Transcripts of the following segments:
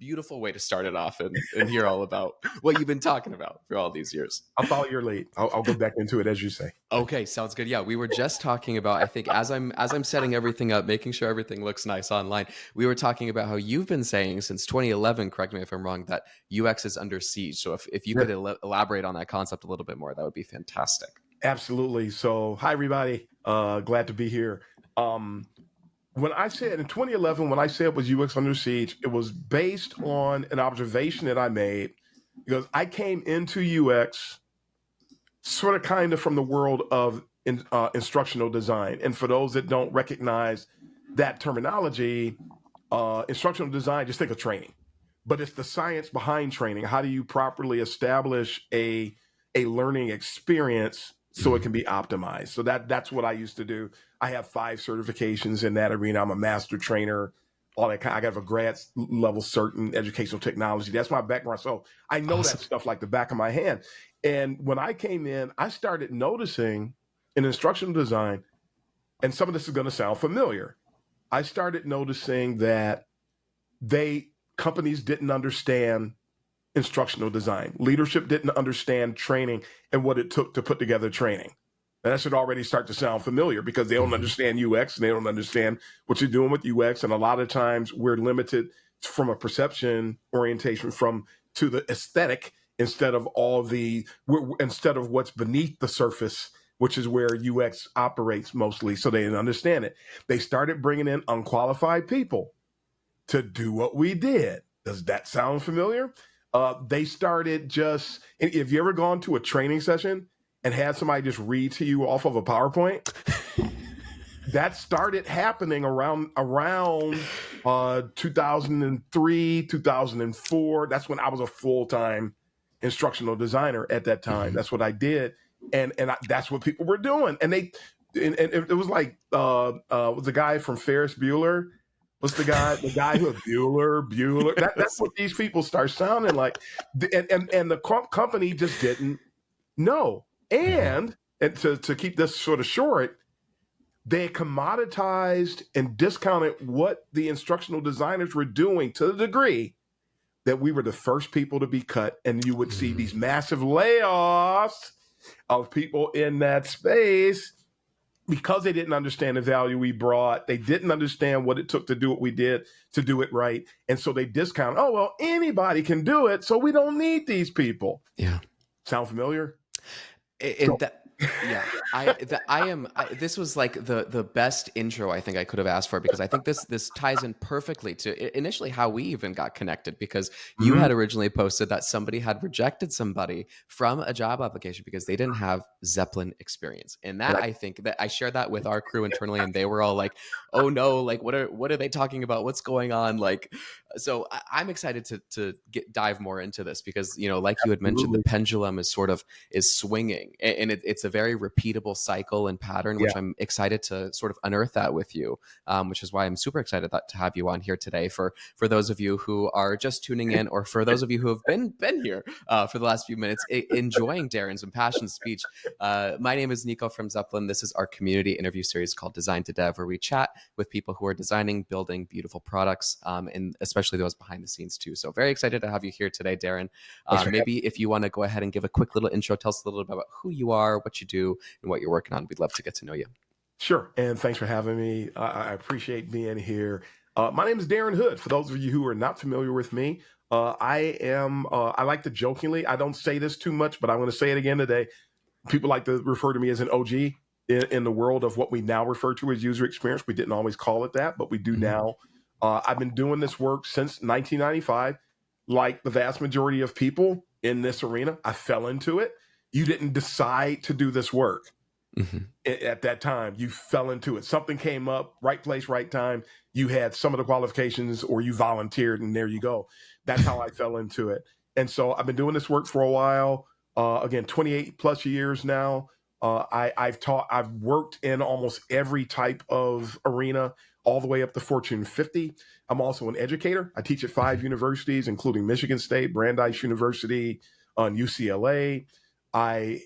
beautiful way to start it off and hear all about what you've been talking about for all these years. I'll follow your lead. I'll go back into it as you say. Okay, sounds good. Yeah, we were just talking about, I think as I'm setting everything up, making sure everything looks nice online, we were talking about how you've been saying since 2011, correct me if I'm wrong, that UX is under siege. So if you could elaborate on that concept a little bit more, that would be fantastic. Absolutely. So, hi everybody. Glad to be here. When I said in 2011, when I said it was UX under siege, it was based on an observation that I made because I came into UX sort of kind of from the world of instructional design. And for those that don't recognize that terminology, instructional design, just think of training. But it's the science behind training. How do you properly establish a learning experience so it can be optimized? So that's what I used to do. I have 5 certifications in that arena. I'm a master trainer, all that kind. I have a grad level cert in educational technology. That's my background. So I know that stuff like the back of my hand. And when I came in, I started noticing in instructional design, and some of this is going to sound familiar. I started noticing that companies didn't understand instructional design. Leadership didn't understand training and what it took to put together training. And that should already start to sound familiar because they don't understand UX and they don't understand what you're doing with UX. And a lot of times we're limited from a perception orientation to the aesthetic instead of instead of what's beneath the surface, which is where UX operates mostly. So they didn't understand it. They started bringing in unqualified people to do what we did. Does that sound familiar? They started if you ever gone to a training session and had somebody just read to you off of a PowerPoint, that started happening around 2003, 2004. That's when I was a full-time instructional designer at that time. That's what I did. And that's what people were doing. And it was like, was the guy from Ferris Bueller? What's the guy who Bueller? That's what these people start sounding like. And the company just didn't know. And to keep this sort of short, they commoditized and discounted what the instructional designers were doing to the degree that we were the first people to be cut. And you would see these massive layoffs of people in that space because they didn't understand the value we brought. They didn't understand what it took to do what we did, to do it right. And so they discount, oh, well, anybody can do it, so we don't need these people. Yeah. Sound familiar? This was like the best intro I think I could have asked for, because I think this ties in perfectly to initially how we even got connected, because you had originally posted that somebody had rejected somebody from a job application because they didn't have Zeppelin experience. And that, I think that I shared that with our crew internally, and they were all like, oh no, like what are they talking about? What's going on? Like, so I'm excited to dive more into this because, you know, like you had mentioned, the pendulum is swinging, and it's a very repeatable cycle and pattern, which I'm excited to sort of unearth that with you, which is why I'm super excited to have you on here today. For those of you who are just tuning in, or for those of you who have been here for the last few minutes, enjoying Darren's impassioned speech. My name is Nico from Zeppelin. This is our community interview series called Design to Dev, where we chat with people who are designing, building beautiful products, and especially those behind the scenes too. So very excited to have you here today, Darren. Maybe if you want to go ahead and give a quick little intro, tell us a little bit about who you are, what you do, and what you're working on. We'd love to get to know you. Sure. And thanks for having me. I appreciate being here. My name is Darren Hood. For those of you who are not familiar with me, I like to jokingly, I don't say this too much, but I'm going to say it again today. People like to refer to me as an OG in the world of what we now refer to as user experience. We didn't always call it that, but we do now. I've been doing this work since 1995. Like the vast majority of people in this arena, I fell into it. You didn't decide to do this work at that time. You fell into it. Something came up, right place, right time. You had some of the qualifications, or you volunteered, and there you go. That's how I fell into it. And so I've been doing this work for a while. Again, 28 plus years now. I've worked in almost every type of arena, all the way up to Fortune 50. I'm also an educator. I teach at 5 universities, including Michigan State, Brandeis University, UCLA. I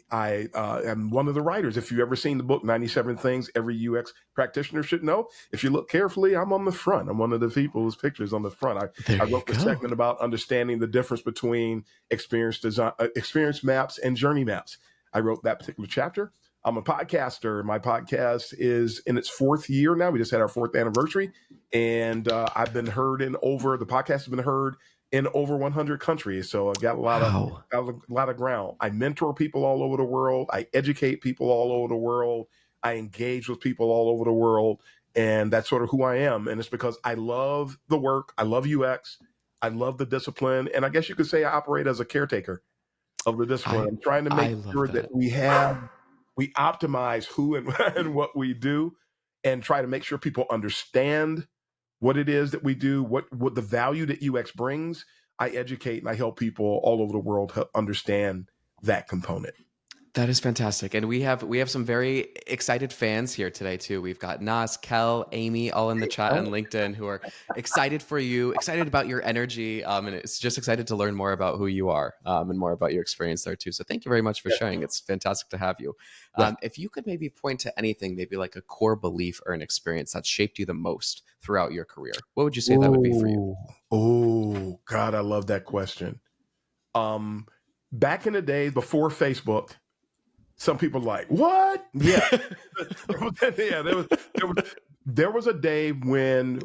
am one of the writers. If you've ever seen the book 97 Things Every UX Practitioner Should Know, if you look carefully, I'm on the front. I'm one of the people whose pictures on the front. There I you wrote the go. segment about understanding the difference between experience design, experience maps and journey maps. I wrote that particular chapter. I'm a podcaster. My podcast is in its 4th year now. We just had our 4th anniversary, and I've been heard the podcast has been heard in over 100 countries. So I've got Wow. a lot of ground. I mentor people all over the world. I educate people all over the world. I engage with people all over the world. And that's sort of who I am. And it's because I love the work. I love UX. I love the discipline. And I guess you could say I operate as a caretaker of the discipline. I I'm trying to make I love sure that that. we optimize who and what we do, and try to make sure people understand what it is that we do, what the value that UX brings. I educate and I help people all over the world understand that component. That is fantastic. And we have some very excited fans here today too. We've got Nas, Kel, Amy, all in the chat on LinkedIn who are excited for you, excited about your energy, and it's just excited to learn more about who you are, and more about your experience there too. So thank you very much for sharing. It's fantastic to have you. If you could maybe point to anything, maybe like a core belief or an experience that shaped you the most throughout your career, what would you say that would be for you? Oh, God, I love that question. Back in the days before Facebook, some people like, what? Yeah. Yeah, there was a day when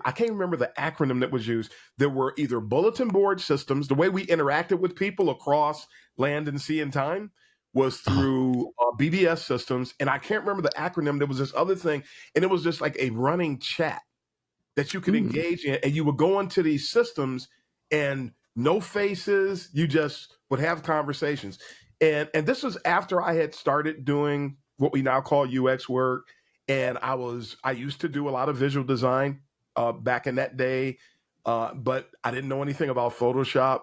I can't remember the acronym that was used. There were either bulletin board systems, the way we interacted with people across land and sea and time was through BBS systems. And I can't remember the acronym. There was this other thing, and it was just like a running chat that you could engage in. And you would go into these systems and no faces, you just would have conversations. And this was after I had started doing what we now call UX work. And I used to do a lot of visual design back in that day, but I didn't know anything about Photoshop.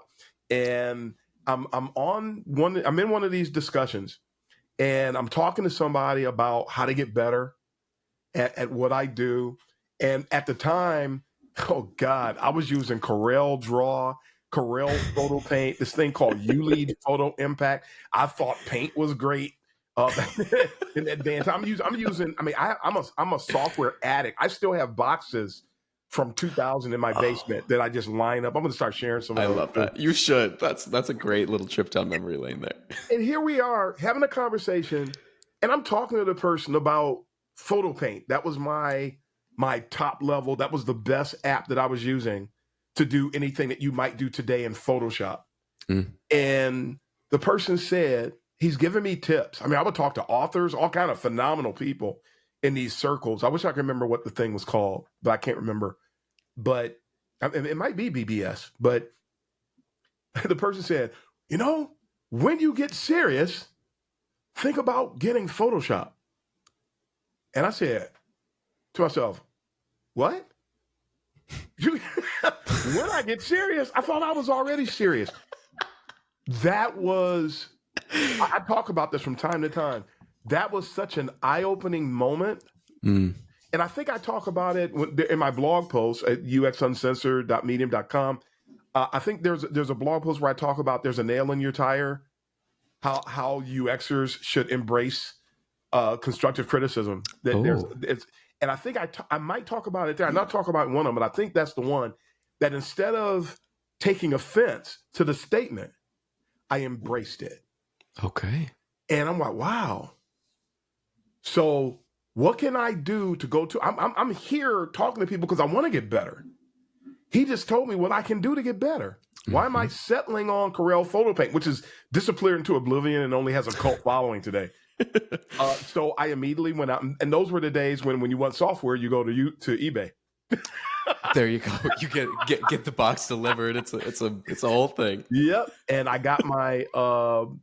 And I'm in one of these discussions, and I'm talking to somebody about how to get better at what I do. And at the time, oh God, I was using Corel Draw, Corel Photo Paint, this thing called ULEAD Photo Impact. I thought Paint was great. In that day and time, I'm a software addict. I still have boxes from 2000 in my basement that I just line up. I'm going to start sharing some of I those. love that. You should. That's a great little trip down memory lane there. And here we are having a conversation, and I'm talking to the person about Photo Paint. That was my top level. That was the best app that I was using to do anything that you might do today in Photoshop. And the person said, he's giving me tips. I mean, I would talk to authors, all kind of phenomenal people in these circles. I wish I could remember what the thing was called, but I can't remember. But it might be BBS. But the person said, when you get serious, think about getting Photoshop. And I said to myself, what? When I get serious, I thought I was already serious. That was, I talk about this from time to time. That was such an eye-opening moment. And I think I talk about it in my blog post at uxuncensored.medium.com. I think there's a blog post where I talk about there's a nail in your tire, how UXers should embrace constructive criticism. And I think I might talk about it there. I'm not talking about one of them, but I think that's the one that instead of taking offense to the statement, I embraced it. Okay. And I'm like, wow. So what can I do to go to? I'm here talking to people because I want to get better. He just told me what I can do to get better. Why am I settling on Corel Photo Paint, which is disappeared into oblivion and only has a cult following today? So I immediately went out, and those were the days when you want software, you go to eBay. There you go. You get the box delivered. It's a whole thing. Yep. And I got my Adobe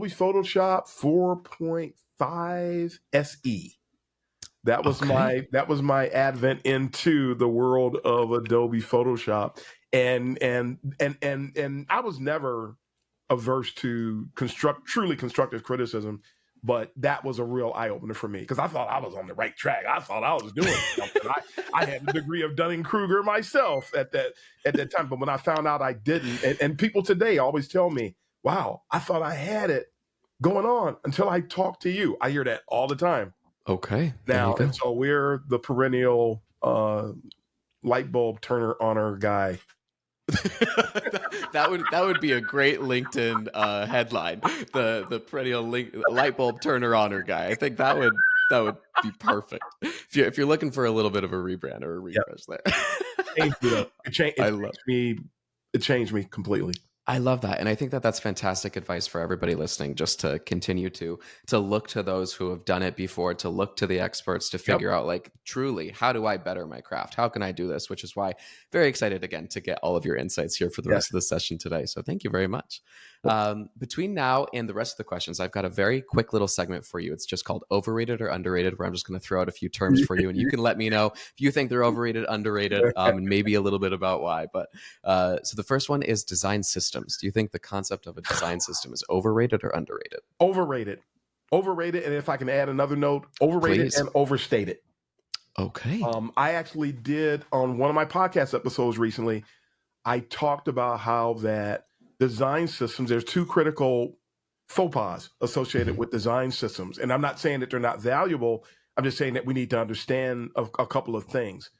Photoshop 4.5 SE. That was my advent into the world of Adobe Photoshop. And I was never averse to truly constructive criticism, but that was a real eye-opener for me because I thought I was on the right track. I thought I was doing something. I had a degree of Dunning-Kruger myself at that time, but when I found out I didn't, and people today always tell me, wow, I thought I had it going on until I talked to you. I hear that all the time Okay. There you now. go. And so we're the perennial light bulb turner honor guy. That would be a great LinkedIn headline. The perennial light bulb turner honor guy. I think that would be perfect. If you're looking for a little bit of a rebrand or a refresh there. It changed me completely. I love that. And I think that that's fantastic advice for everybody listening, just to continue to look to those who have done it before, to look to the experts, to figure out, like, truly, how do I better my craft? How can I do this? Which is why very excited again to get all of your insights here for the rest of the session today. So thank you very much. Between now and the rest of the questions, I've got a very quick little segment for you. It's just called Overrated or Underrated, where I'm just going to throw out a few terms for you, and you can let me know if you think they're overrated, underrated, and maybe a little bit about why. But so the first one is design systems. Do you think the concept of a design system is overrated or underrated? Overrated. Overrated, and if I can add another note, overrated and overstated. Okay. I actually did, on one of my podcast episodes recently, I talked about how that design systems, there's two critical faux pas associated with design systems. And I'm not saying that they're not valuable. I'm just saying that we need to understand a couple of things.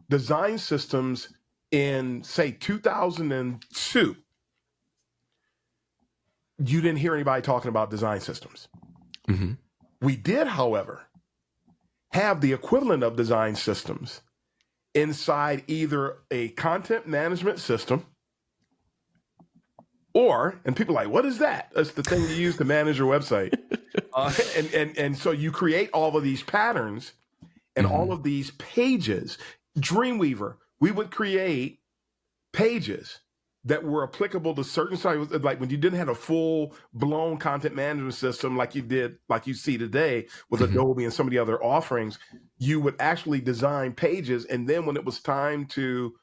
Design systems in, say, 2002, you didn't hear anybody talking about design systems. Mm-hmm. We did, however, have the equivalent of design systems inside either a content management system or, and people are like, what is that? That's the thing you use to manage your website. And so you create all of these patterns and all of these pages. Dreamweaver, we would create pages that were applicable to certain sites. Like when you didn't have a full blown content management system like you see today with Adobe and some of the other offerings, you would actually design pages. And then when it was time to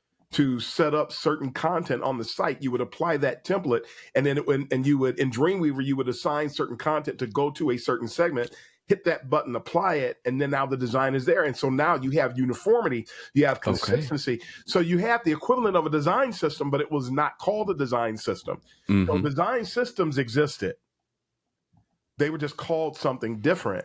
set up certain content on the site, you would apply that template. And then you would, in Dreamweaver, you would assign certain content to go to a certain segment, hit that button, apply it, and then now the design is there. And so now you have uniformity, you have consistency. Okay. So you have the equivalent of a design system, but it was not called a design system. So design systems existed. They were just called something different.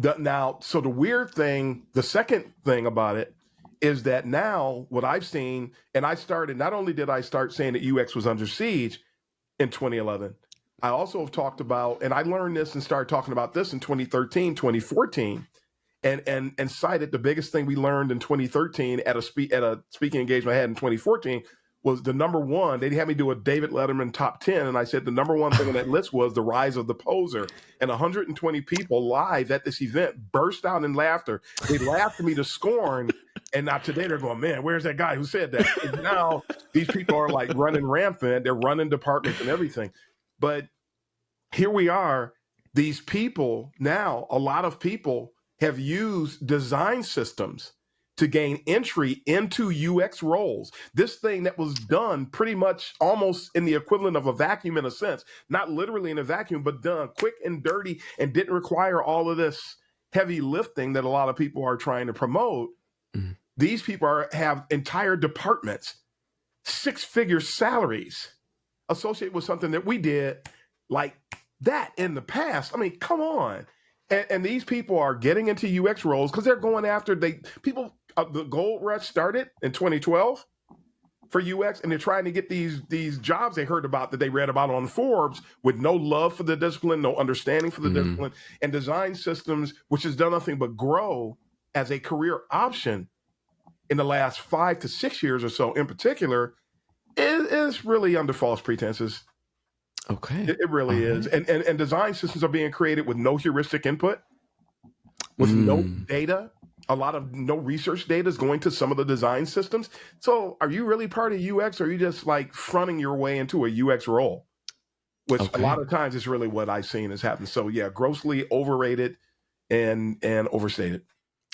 So the weird thing, the second thing about it, is that now what I've seen, and not only did I start saying that UX was under siege in 2011, I also have talked about, and I learned this and started talking about this in 2013, 2014, and cited the biggest thing we learned in 2013 at a speaking engagement I had in 2014 was the number one. They had me do a David Letterman top 10, and I said the number one thing on that list was the rise of the poser. And 120 people live at this event burst out in laughter. They laughed at me to scorn. And now today they're going, man, where's that guy who said that? And now these people are like running rampant. They're running departments and everything. But here we are. These people now, a lot of people have used design systems to gain entry into UX roles. This thing that was done pretty much almost in the equivalent of a vacuum in a sense, not literally in a vacuum, but done quick and dirty and didn't require all of this heavy lifting that a lot of people are trying to promote. These people have entire departments, six-figure salaries associated with something that we did like that in the past. I mean, come on. And these people are getting into UX roles because they're going after the gold rush started in 2012 for UX, and they're trying to get these jobs they heard about that they read about on Forbes with no love for the discipline, no understanding for the discipline, and design systems, which has done nothing but grow as a career option in the last 5 to 6 years or so in particular, is really under false pretenses. Okay. It really is. And design systems are being created with no heuristic input, with no data. A lot of no research data is going to some of the design systems. So are you really part of UX, or are you just like fronting your way into a UX role? Which a lot of times is really what I've seen has happened. So yeah, grossly overrated and overstated.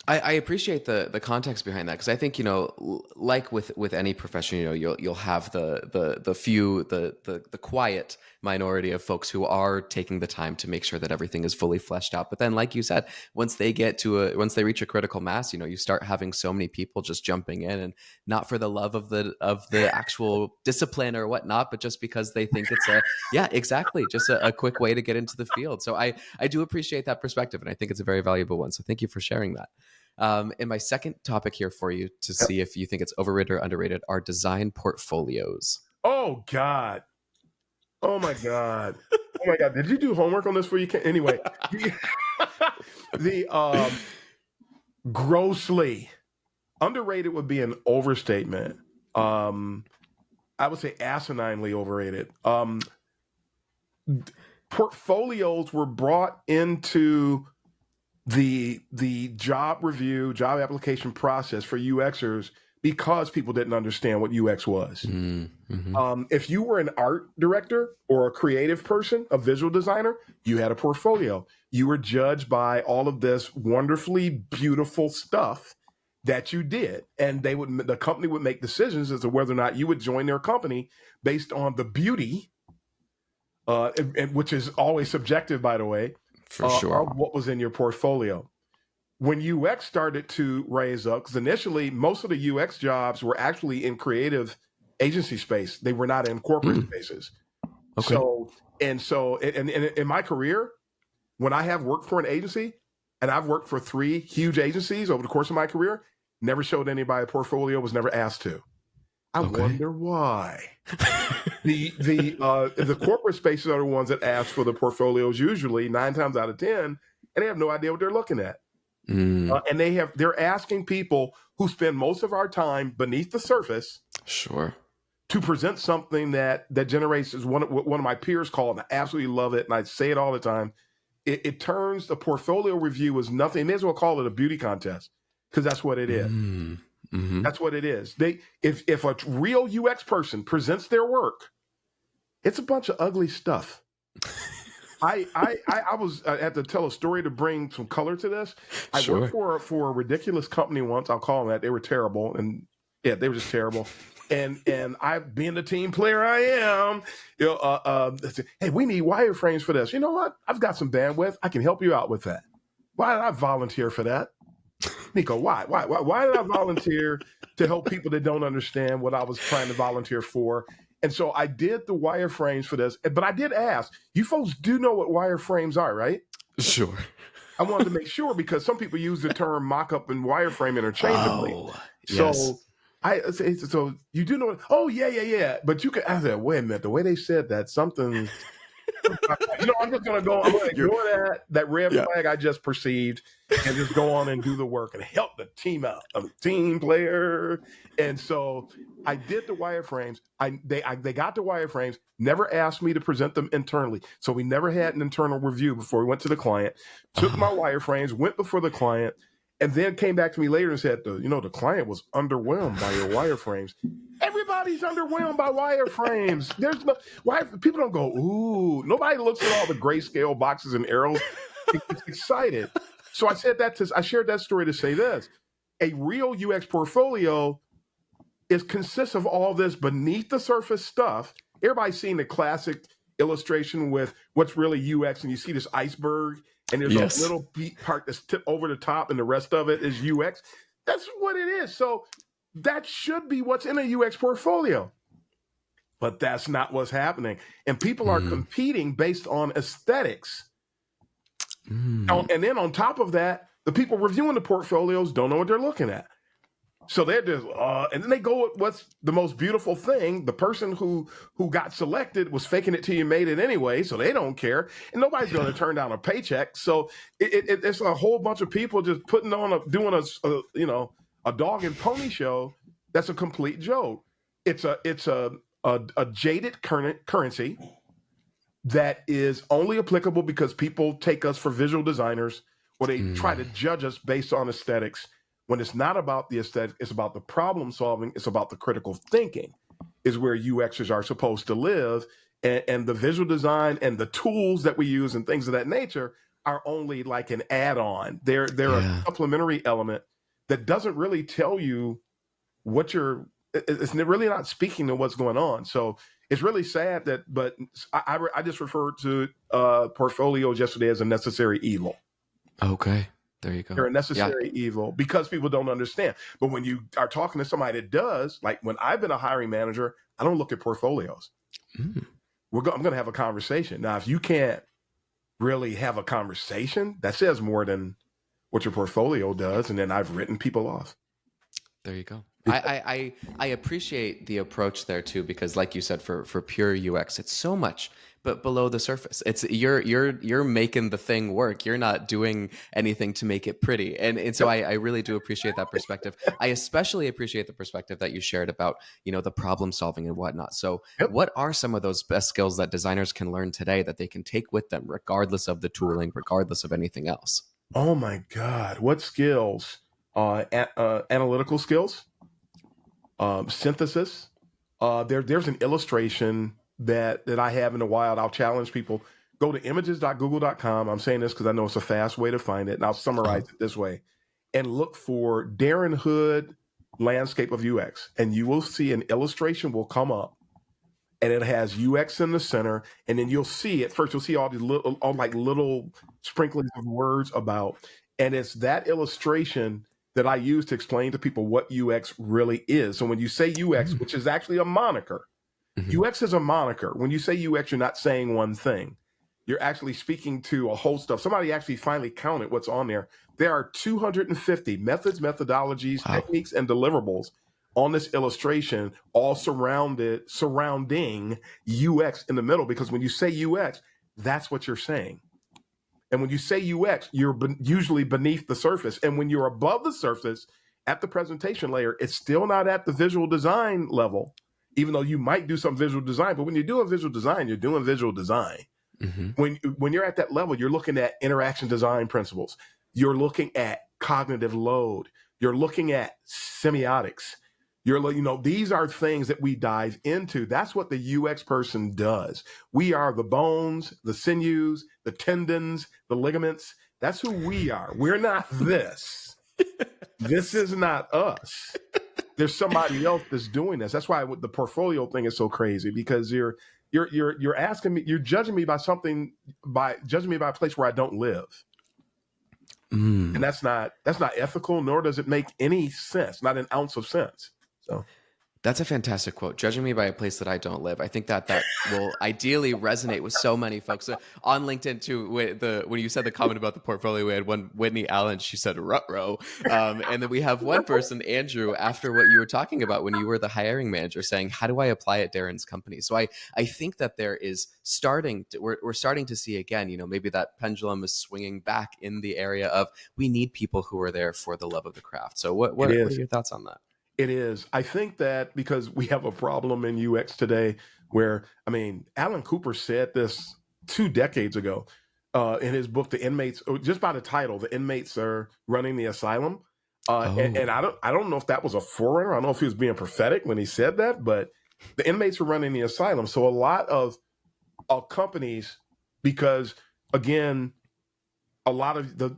I appreciate the context behind that, because I think, like with any profession, you'll have the few, the quiet minority of folks who are taking the time to make sure that everything is fully fleshed out. But then, like you said, once they reach a critical mass, you start having so many people just jumping in, and not for the love of the actual discipline or whatnot, but just because they think it's just a quick way to get into the field. So I do appreciate that perspective, and I think it's a very valuable one. So thank you for sharing that. And my second topic here for you, to see if you think it's overrated or underrated, are design portfolios. Oh God. Oh my God. Oh my God. Did you do homework on this for you? Anyway, the grossly underrated would be an overstatement. I would say asininely overrated. Portfolios were brought into the job application process for UXers because people didn't understand what UX was. Mm-hmm. If you were an art director or a creative person, a visual designer, you had a portfolio. You were judged by all of this wonderfully beautiful stuff that you did. And the company would make decisions as to whether or not you would join their company based on the beauty, which is always subjective, by the way, for sure, of what was in your portfolio. When UX started to raise up, because initially most of the UX jobs were actually in creative agency space. They were not in corporate spaces. Okay. So in my career, when I have worked for an agency, and I've worked for 3 huge agencies over the course of my career, never showed anybody a portfolio, was never asked to. I wonder why. The corporate spaces are the ones that ask for the portfolios usually 9 times out of 10, and they have no idea what they're looking at. And they're asking people who spend most of our time beneath the surface, sure, to present something that generates, as one of my peers call it, and I absolutely love it, and I say it all the time. It turns the portfolio review as nothing. May as well call it a beauty contest, because that's what it is. Mm-hmm. That's what it is. If a real UX person presents their work, it's a bunch of ugly stuff. I had to tell a story to bring some color to this. I worked for a ridiculous company once. I'll call them that. They were terrible, and they were just terrible. And I, being the team player I am, hey, we need wireframes for this. You know what? I've got some bandwidth. I can help you out with that. Why did I volunteer for that? Nico, why did I volunteer to help people that don't understand what I was trying to volunteer for? And so I did the wireframes for this, but I did ask, you folks do know what wireframes are, right? Sure. I wanted to make sure, because some people use the term mock-up and wireframe interchangeably. Yes. So you do know. Oh yeah. But you can. I said, wait a minute. The way they said that, something. I'm just gonna go. I'm gonna ignore that red flag I just perceived, and just go on and do the work and help the team out. I'm a team player, and so I did the wireframes. They got the wireframes. Never asked me to present them internally, so we never had an internal review before we went to the client. Took my wireframes, went before the client, and then came back to me later and said, the client was underwhelmed by your wireframes. Everybody's underwhelmed by wireframes. There's no people don't go, ooh. Nobody looks at all the grayscale boxes and arrows. It's excited. So I shared that story to say this: a real UX portfolio consists of all this beneath the surface stuff. Everybody's seen the classic illustration with what's really UX, and you see this iceberg, and there's a little beat part that's tipped over the top, and the rest of it is UX. That's what it is. So that should be what's in a UX portfolio. But that's not what's happening. And people are competing based on aesthetics. And then on top of that, the people reviewing the portfolios don't know what they're looking at. So they're just, and then they go with what's the most beautiful thing. The person who got selected was faking it till you made it anyway, so they don't care. And nobody's going to turn down a paycheck. So it's a whole bunch of people just doing a dog and pony show. That's a complete joke. It's a jaded currency that is only applicable because people take us for visual designers, or they try to judge us based on aesthetics. When it's not about the aesthetic, it's about the problem solving, it's about the critical thinking, is where UXers are supposed to live. And the visual design and the tools that we use and things of that nature are only like an add-on. They're a Yeah. supplementary element that doesn't really tell you what it's really not speaking to what's going on. So it's really sad that, but I just referred to portfolios yesterday as a necessary evil. Okay. There you go. They're a Yeah. necessary evil because people don't understand. But when you are talking to somebody that does, like when I've been a hiring manager, I don't look at portfolios. Mm. I'm going to have a conversation. Now, if you can't really have a conversation, that says more than what your portfolio does. And then I've written people off. There you go. I appreciate the approach there too, because like you said, for pure UX, it's so much, but below the surface. It's you're making the thing work. You're not doing anything to make it pretty. And so I really do appreciate that perspective. I especially appreciate the perspective that you shared about, the problem solving and whatnot. So Yep. what are some of those best skills that designers can learn today that they can take with them, regardless of the tooling, regardless of anything else? Oh my God. What skills? Analytical skills, synthesis. There's an illustration that I have in the wild. I'll challenge people. Go to images.google.com. I'm saying this because I know it's a fast way to find it, and I'll summarize it this way. And look for Darren Hood landscape of UX, and you will see an illustration will come up, and it has UX in the center, and then you'll see it first. You'll see all these little sprinklings of words about, and it's that illustration that I use to explain to people what UX really is. So when you say UX, which is actually a moniker, UX is a moniker. When you say UX, you're not saying one thing. You're actually speaking to a whole stuff. Somebody actually finally counted what's on there. There are 250 methods, methodologies, techniques, and deliverables on this illustration, all surrounding UX in the middle, because when you say UX, that's what you're saying. And when you say UX, you're usually beneath the surface. And when you're above the surface at the presentation layer, it's still not at the visual design level, even though you might do some visual design. But when you're doing visual design, you're doing visual design. When you're at that level, you're looking at interaction design principles. You're looking at cognitive load. You're looking at semiotics. These are things that we dive into. That's what the UX person does. We are the bones, the sinews, the tendons, the ligaments. That's who we are. We're not this. This is not us. There's somebody else that's doing this. That's why the portfolio thing is so crazy, because you're asking me, you're judging me by a place where I don't live. And that's not ethical, nor does it make any sense, not an ounce of sense. So that's a fantastic quote. Judging me by a place that I don't live. I think that will ideally resonate with so many folks. On LinkedIn too, when you said the comment about the portfolio, we had one Whitney Allen, she said rut-row. And then we have one person, Andrew, after what you were talking about when you were the hiring manager, saying, how do I apply at Darren's company? So I think that there is we're starting to see again, maybe that pendulum is swinging back in the area of, we need people who are there for the love of the craft. So what are your thoughts on that? It is. I think that because we have a problem in UX today where, Alan Cooper said this 2 decades ago in his book, The Inmates, just by the title, The Inmates Are Running the Asylum. And I don't know if that was a forerunner. I don't know if he was being prophetic when he said that, but the inmates were running the asylum. So a lot of companies, because again, a lot of the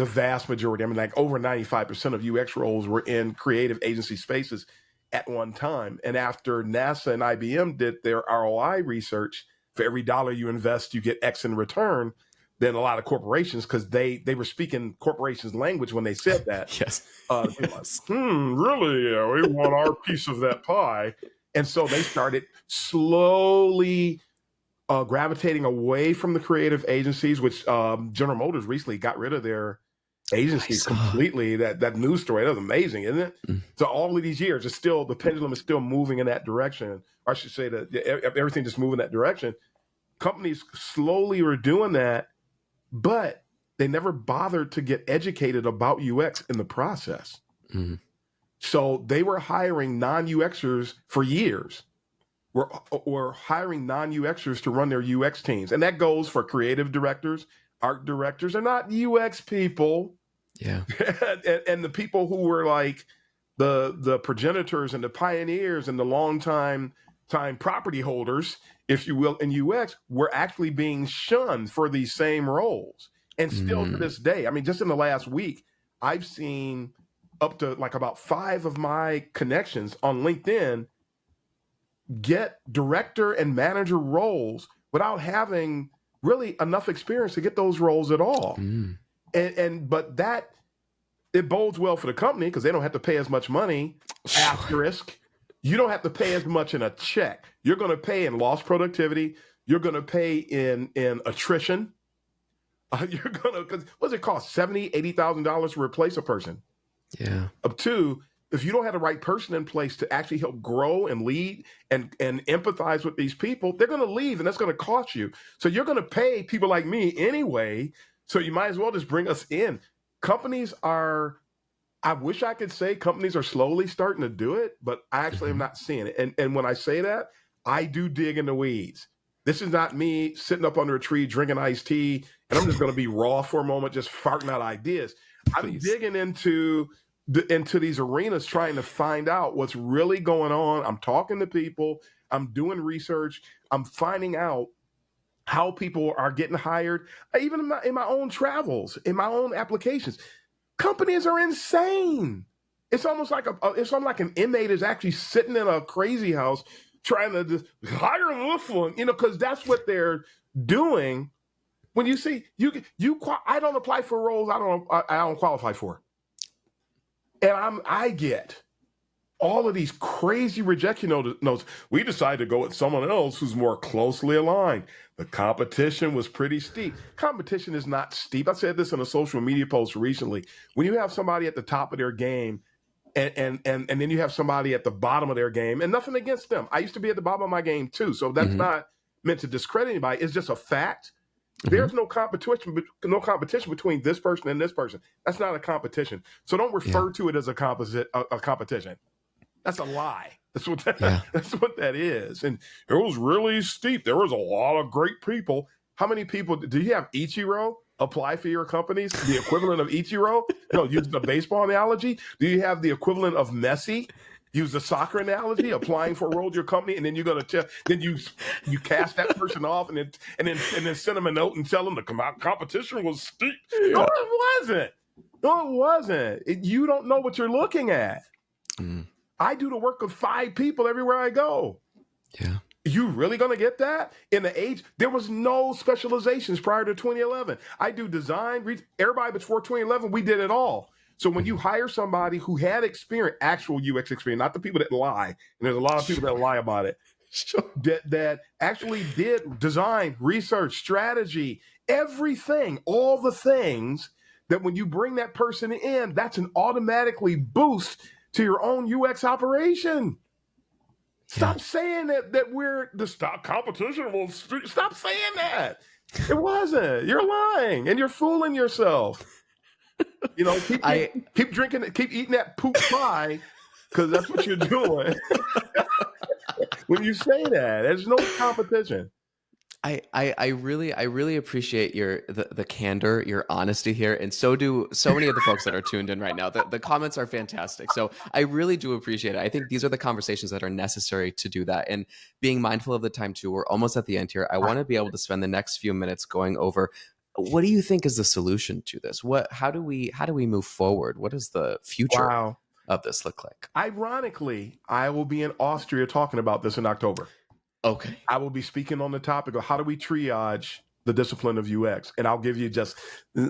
vast majority, like over 95% of UX roles were in creative agency spaces at one time. And after NASA and IBM did their ROI research, for every dollar you invest, you get X in return. Then a lot of corporations, because they were speaking corporations' language when they said that. Yes. Really? We want our piece of that pie. And so they started slowly gravitating away from the creative agencies, which General Motors recently got rid of their agencies completely. That news story, that was amazing, isn't it? So all of these years, the pendulum is still moving in that direction. Or I should say that everything just moving in that direction. Companies slowly were doing that, but they never bothered to get educated about UX in the process. So they were hiring non-UXers for years. We're hiring non-UXers to run their UX teams. And that goes for creative directors, art directors. They're not UX people. Yeah. and the people who were like the progenitors and the pioneers and the long time property holders, if you will, in UX, were actually being shunned for these same roles. And still to this day, I mean, just in the last week, I've seen up to like about 5 of my connections on LinkedIn get director and manager roles without having really enough experience to get those roles at all. But that, it bodes well for the company because they don't have to pay as much money. Asterisk. You don't have to pay as much in a check. You're going to pay in lost productivity. You're going to pay in attrition. You're going to, because what's it cost? $70,000, $80,000 to replace a person. Yeah. Up to, if you don't have the right person in place to actually help grow and lead and empathize with these people, they're going to leave and that's going to cost you. So you're going to pay people like me anyway. So you might as well just bring us in. Companies are, I wish I could say companies are slowly starting to do it, but I actually am not seeing it. And when I say that, I do dig in the weeds. This is not me sitting up under a tree drinking iced tea, and I'm just going to be raw for a moment, just farting out ideas. I'm digging into these arenas trying to find out what's really going on. I'm talking to people. I'm doing research. I'm finding out how people are getting hired, even in my own travels, in my own applications. Companies are insane. It's almost like an inmate is actually sitting in a crazy house trying to just hire this one, because that's what they're doing. When you see I don't apply for roles I don't qualify for, and I get all of these crazy rejection notes. We decided to go with someone else who's more closely aligned. The competition was pretty steep. Competition is not steep. I said this in a social media post recently. When you have somebody at the top of their game and then you have somebody at the bottom of their game, and nothing against them. I used to be at the bottom of my game too. So that's not meant to discredit anybody. It's just a fact. There's no competition between this person and this person. That's not a competition. So don't refer to it as a competition. That's a lie. That's what that is. And it was really steep. There was a lot of great people. How many people do you have Ichiro apply for your companies? The equivalent of Ichiro? Use the baseball analogy. Do you have the equivalent of Messi? Use the soccer analogy, applying for a role at your company, and then you're going to then you cast that person off, and then send them a note and tell them the competition was steep. Yeah. No, it wasn't. No, it wasn't. You don't know what you're looking at. I do the work of 5 people everywhere I go. Yeah. You really going to get that? In the age, there was no specializations prior to 2011. I do design, everybody before 2011, we did it all. So when you hire somebody who had experience, actual UX experience, not the people that lie, and there's a lot of people that lie about it, that actually did design, research, strategy, everything, all the things that when you bring that person in, that's an automatically boost to your own UX operation. Stop saying that we're the stop competition. Will stop saying that. It wasn't. You're lying and you're fooling yourself. Keep drinking, keep eating that poop pie because that's what you're doing. When you say that, there's no competition. I really appreciate the candor, your honesty here, and so do so many of the folks that are tuned in right now. The comments are fantastic, so I really do appreciate it. I think these are the conversations that are necessary to do that, and being mindful of the time too. We're almost at the end here. I want to be able to spend the next few minutes going over what do you think is the solution to this? How do we move forward? What does the future of this look like? Ironically, I will be in Austria talking about this in October. Okay. I will be speaking on the topic of how do we triage the discipline of UX, and I'll give you just a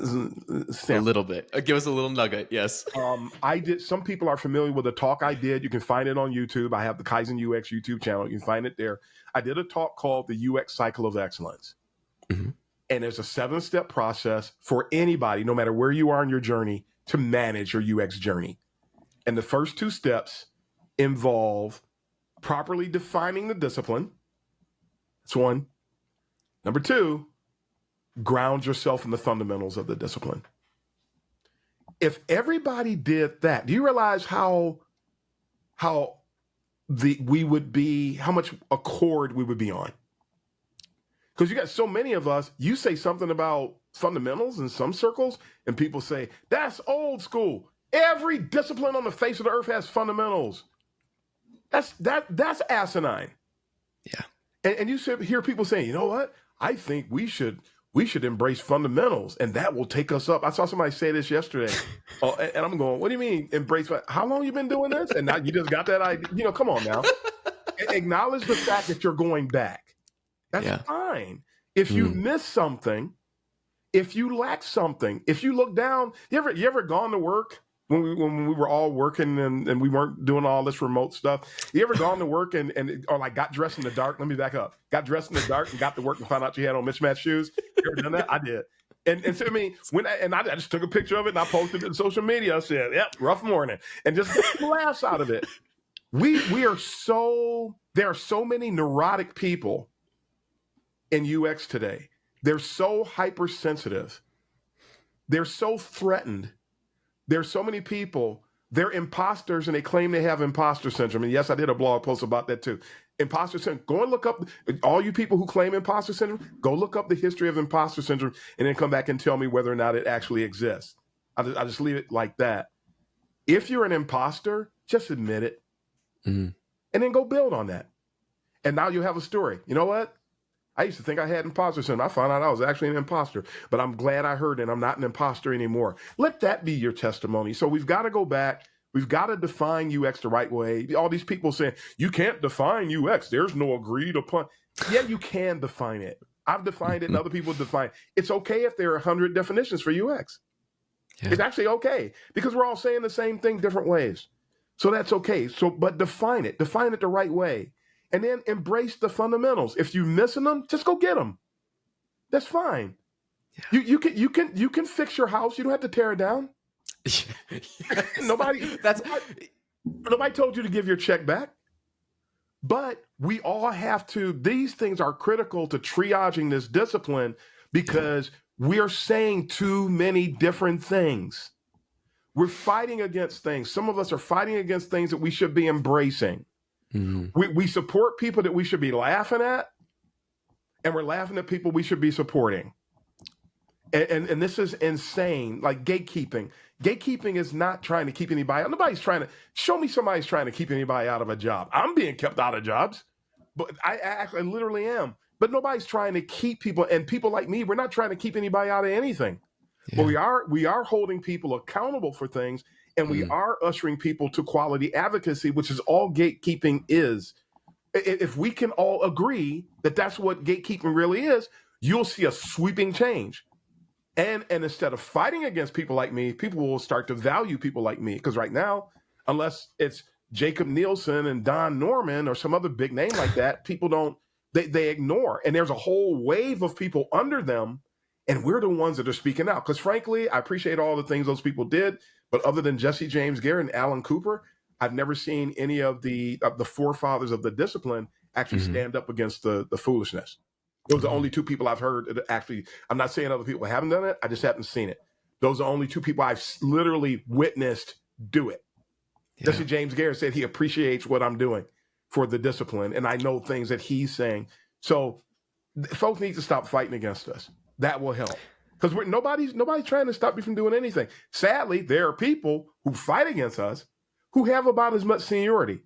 little bit. Give us a little nugget. Yes. Some people are familiar with the talk I did. You can find it on YouTube. I have the Kaizen UX YouTube channel. You can find it there. I did a talk called the UX Cycle of Excellence. And there's a 7-step process for anybody, no matter where you are in your journey, to manage your UX journey. And the first 2 steps involve properly defining the discipline. That's 1. Number 2, ground yourself in the fundamentals of the discipline. If everybody did that, do you realize how much accord we would be on? Because you got so many of us, you say something about fundamentals in some circles, and people say, that's old school. Every discipline on the face of the earth has fundamentals. That's asinine. Yeah. And you hear people saying, you know what? I think we should we should embrace fundamentals, and that will take us up. I saw somebody say this yesterday, and I'm going, what do you mean embrace? How long you been doing this? And now you just got that idea? Come on now. Acknowledge the fact that you're going back. That's fine. If you miss something, if you lack something, if you look down, you ever gone to work when we were all working and we weren't doing all this remote stuff? You ever gone to work or like got dressed in the dark? Let me back up. Got dressed in the dark and got to work and found out you had on mismatched shoes. You ever done that? I did. And so, I mean, I just took a picture of it and I posted it on social media. I said, "Yep, rough morning," and just get laughs out of it. There are so many neurotic people in UX today. They're so hypersensitive. They're so threatened. There's so many people, they're imposters and they claim they have imposter syndrome. And yes, I did a blog post about that too. Imposter syndrome. Go and look up, all you people who claim imposter syndrome, go look up the history of imposter syndrome and then come back and tell me whether or not it actually exists. I just leave it like that. If you're an imposter, just admit it. And then go build on that. And now you have a story. You know what? I used to think I had imposter syndrome. I found out I was actually an imposter, but I'm glad I heard it. I'm not an imposter anymore. Let that be your testimony. So we've got to go back. We've got to define UX the right way. All these people saying, you can't define UX. There's no agreed upon. Yeah, you can define it. I've defined it and other people define it. It's okay if there are 100 definitions for UX. Yeah. It's actually okay because we're all saying the same thing different ways. So that's okay. But define it the right way. And then embrace the fundamentals. If you're missing them, just go get them. That's fine. Yeah. You can fix your house. You don't have to tear it down. Nobody told you to give your check back. But we all have to. These things are critical to triaging this discipline because we're saying too many different things. We're fighting against things. Some of us are fighting against things that we should be embracing. We support people that we should be laughing at, and we're laughing at people we should be supporting. And this is insane. Like gatekeeping. Gatekeeping is not trying to keep anybody out. Nobody's trying to show me somebody's trying to keep anybody out of a job. I'm being kept out of jobs, but I literally am. But nobody's trying to keep people, and people like me, we're not trying to keep anybody out of anything. Yeah. But we are holding people accountable for things. And we are ushering people to quality advocacy, which is all gatekeeping is. If we can all agree that that's what gatekeeping really is, you'll see a sweeping change. And instead of fighting against people like me, people will start to value people like me. Because right now, unless it's Jacob Nielsen and Don Norman or some other big name like that, people don't, they ignore. And there's a whole wave of people under them. And we're the ones that are speaking out. Because frankly, I appreciate all the things those people did. But other than Jesse James Garrett and Alan Cooper, I've never seen any of the forefathers of the discipline actually stand up against the foolishness. Those are the only two people I've heard that actually, I'm not saying other people haven't done it. I just haven't seen it. Those are the only two people I've literally witnessed do it. Yeah. Jesse James Garrett said he appreciates what I'm doing for the discipline. And I know things that he's saying. So folks need to stop fighting against us. That will help. Because nobody's trying to stop you from doing anything. Sadly, there are people who fight against us who have about as much seniority,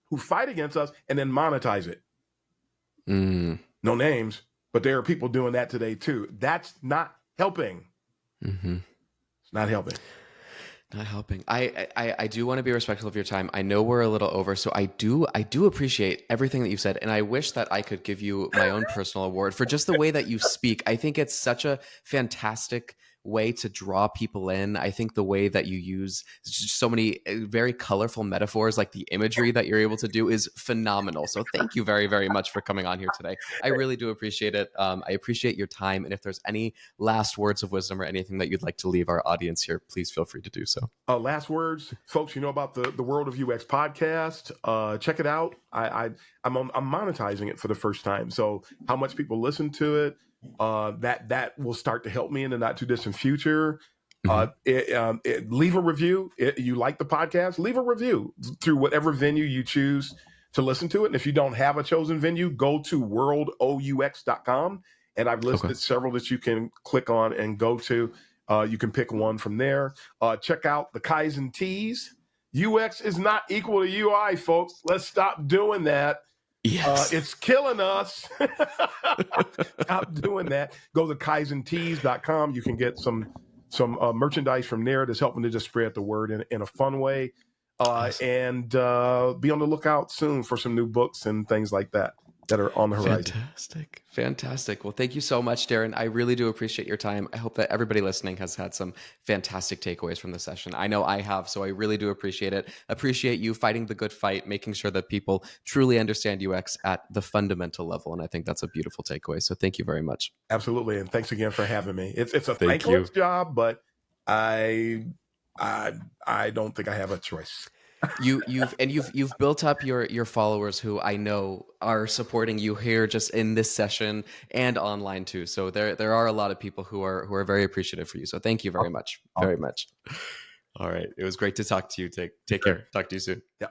who fight against us and then monetize it. No names, but there are people doing that today too. That's not helping. It's not helping. Not helping. I do want to be respectful of your time. I know we're a little over, so I do appreciate everything that you've said, and I wish that I could give you my own personal award for just the way that you speak. I think it's such a fantastic way to draw people in. I think the way that you use just so many very colorful metaphors, like the imagery that you're able to do, is phenomenal. So thank you very, very much for coming on here today. I really do appreciate it. I appreciate your time. And if there's any last words of wisdom or anything that you'd like to leave our audience here, please feel free to do so. Last words, folks, you know about the World of UX podcast. Check it out. I'm monetizing it for the first time. So how much people listen to it, that will start to help me in the not too distant future. Leave a review. You like the podcast, leave a review through whatever venue you choose to listen to it. And if you don't have a chosen venue, go to worldous.com. And I've listed several that you can click on and go to. You can pick one from there. Check out the Kaizen Teas. UX is not equal to UI, folks. Let's stop doing that. Yes. It's killing us. Stop doing that. Go to kaizentees.com. You can get some merchandise from there that's helping to just spread the word in a fun way. Awesome. And be on the lookout soon for some new books and things like that are on the horizon. Fantastic. Fantastic. Well, thank you so much, Darren. I really do appreciate your time. I hope that everybody listening has had some fantastic takeaways from the session. I know I have, so I really do appreciate it. Appreciate you fighting the good fight, making sure that people truly understand UX at the fundamental level. And I think that's a beautiful takeaway. So thank you very much. Absolutely. And thanks again for having me. It's a Thank you. thankless job, but I don't think I have a choice. You've built up your followers who I know are supporting you here just in this session and online too. So there are a lot of people who are very appreciative for you. So thank you very much. Very much. All right. It was great to talk to you. Take care. Talk to you soon. Yeah.